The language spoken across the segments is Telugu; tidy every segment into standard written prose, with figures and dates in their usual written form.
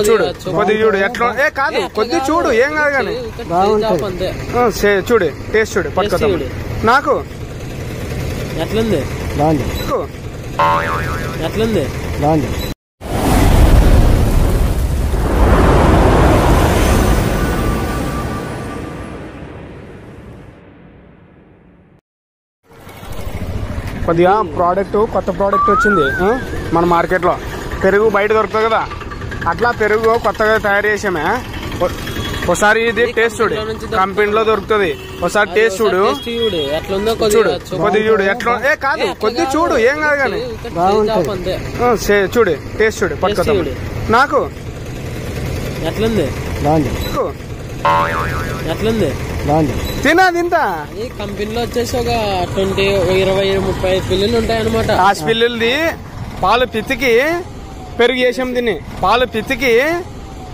చూడు కొద్ది చూడు ఎట్లా కాదు కొద్ది చూడు ఏం కాదు కానీ చూడు టేస్ట్ చూడు పట్టుకో నాకు ఎట్లుంది ఎట్లుంది కొద్దిగా ప్రోడక్ట్ కొత్త ప్రోడక్ట్ వచ్చింది మన మార్కెట్లో పెరుగు బయట దొరుకుతుంది కదా అట్లా పెరుగు కొత్తగా తయారు చేసామే ఒకసారి ఇది టేస్ట్ చూడు కంపెనీలో దొరుకుతుంది ఒకసారి టేస్ట్ చూడు చూడు కొద్ది చూడు ఎట్లా కాదు కొద్ది చూడు ఏం కాదు కానీ చూడు టేస్ట్ చూడు పట్టుకో నాకు ఎట్లుంది ఎట్లుంది తినా తింటా ఈ కంపెనీలో వచ్చేసి ఒక 20, 20, 30 పిల్లులు ఉంటాయి అనమాట. ఆ పిల్లులది పాలు పితికి పెరుగు చేసాం తిని పాలు పితికి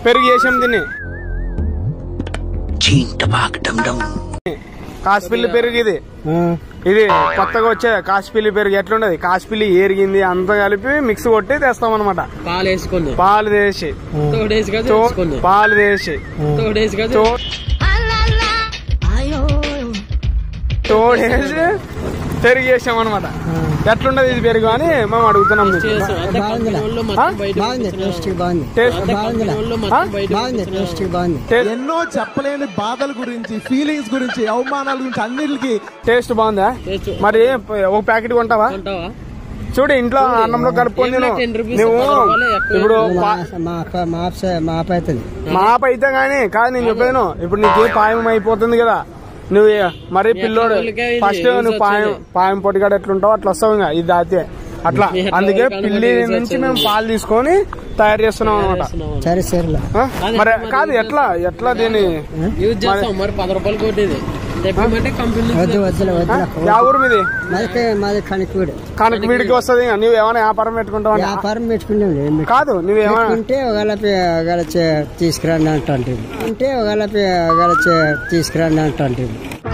పెరుగు చేసాం తిని కాసిపిల్లి పెరుగు ఇది కొత్తగా వచ్చే కాసిపిల్లి పెరుగు ఎట్లుండదు కాసిపిల్లి ఏరిగింది అంతా కలిపి మిక్స్ కొట్టి తెస్తాం అనమాట. పాలు వేసుకుని పాలు వేసి పాలు వేసి తోడేసి పెరుగు చేసాం అనమాట. ఎట్లుండదు ఇది పెరుగు అని మేము అడుగుతున్నాం. ఎన్నో చెప్పలేని బాధల గురించి ఫీలింగ్స్ గురించి అవమానాల గురించి అన్నిటికి టేస్ట్ బాగుందా? మరి ఒక ప్యాకెట్ కొంటావా? చూడు ఇంట్లో అన్నంలో కలుపుకొని నువ్వు ఇప్పుడు మాప అయితే గానీ కాదు నేను చెప్పాను. ఇప్పుడు నీకు పాయం అయిపోతుంది కదా నువ్వు మరి పిల్లోడు ఫస్ట్ నువ్వు పాయం పొట్టిగాడు ఎట్లుంటావు అట్లా వస్తావు ఇంకా ఇది దాతే అట్లా. అందుకే పిల్లి నుంచి మేము పాలు తీసుకొని తయారు చేస్తున్నాం అనమాట. మరి కాదు ఎట్లా ఎట్లా దీన్ని యూజ్ చేస్తాం మరి 10 రూపాయలు కొట్టేది ఊరు మీది కనకవీడికి వస్తుంది. నువ్వు ఏమైనా వ్యాపారం పెట్టుకుంటావు? వ్యాపారం పెట్టుకుంటాం కాదు నువ్వేమైనా తీసుకురండి అంటే తీసుకురండి అంటే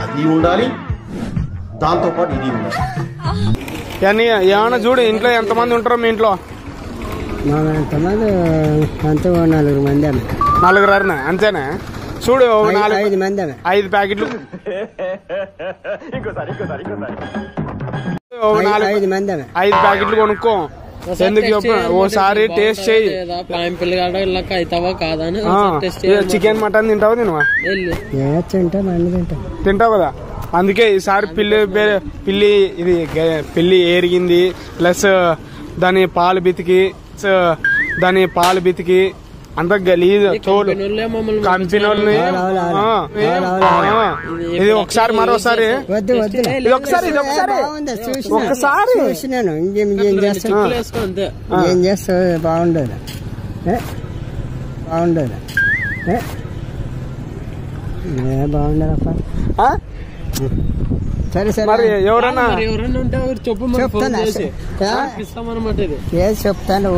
అది ఉండాలి దాంతో పాటు ఇది ఉండాలి. ఏమైనా చూడు ఇంట్లో ఎంతమంది ఉంటారో మీ ఇంట్లో? ఎంతమంది అంతే 4 మంది 4 అంతేనా? చూడు 5 మంది 5 ప్యాకెట్లు 5 మంది 5 ప్యాకెట్లు కొనుక్కో. ఎందుకు చెప్పు ఓసారి టేస్ట్ చేయి. చికెన్ మటన్ తింటావా? తింటావు కదా. అందుకే ఈసారి పిల్లి ఏరిగింది ప్లస్ దాని పాలు బితికి అంత గలీజ్ తోలు కంపెనీ ఇది ఒకసారి మరోసారి ఇది ఒకసారి ఏం చేస్తావు? బాగుండదు బాగుండదప్ప. సరే సరే మరి ఎవరన్నా ఉంటే చెప్తాను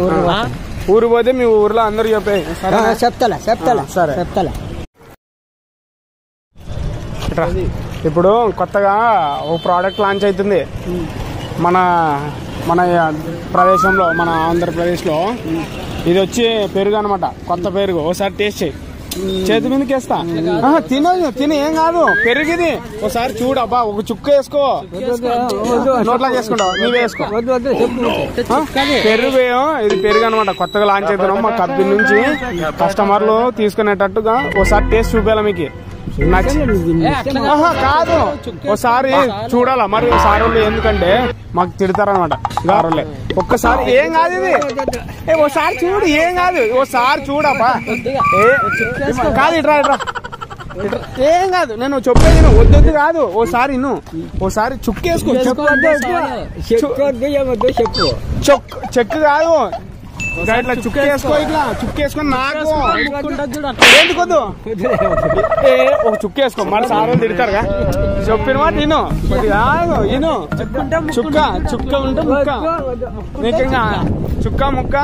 ఊరు పోతే మీ ఊర్లో అందరు చెప్పే చెప్తా సరే చెప్తా. ఇప్పుడు కొత్తగా ఒక ప్రోడక్ట్ లాంచ్ అవుతుంది మన ప్రదేశంలో మన ఆంధ్రప్రదేశ్లో. ఇది వచ్చి పెరుగు అనమాట, కొత్త పెరుగు. ఒకసారి టేస్ట్ చేయి. చేతి మీదకి వేస్తా తిని ఏం కాదు పెరుగు ఇది. ఒకసారి చూడబ్బా ఒక చుక్క వేసుకో నోట్లా వేసుకుంటావు నువ్వే వేసుకో. పెరుగు ఇది పెరుగు అనమాట కొత్తగా లాంచ్ అవుతున్నాం మా కంపెనీ నుంచి. కస్టమర్లు తీసుకునేటట్టుగా ఒకసారి టేస్ట్ చూపేలా మీకు కాదు ఒకసారి చూడాలా. మరి సార్ వాళ్ళు ఎందుకంటే మాకు తిడతారనమాట గారులే. ఒక్కసారి ఏం కాదు ఇది ఓసారి చూడు ఏం కాదు ఓసారి చూడబ్బా. కాదు ఇట్రా ఏం కాదు నేను చెప్పేది వద్దొద్దు కాదు. ఓసారి ఓసారి చుక్కేసుకో. చెక్కు కాదు ఇట్లా చుక్కేసుకో. ఇట్లా చుక్కేసుకొని నాకు ఎందుకొద్దు ఒక చుక్కేసుకో. మరి సార్ వాళ్ళు తిడతారుగా. చెప్పిన మాట ఇను చుక్క ఉంటే ముక్క నీకు చుక్క ముక్క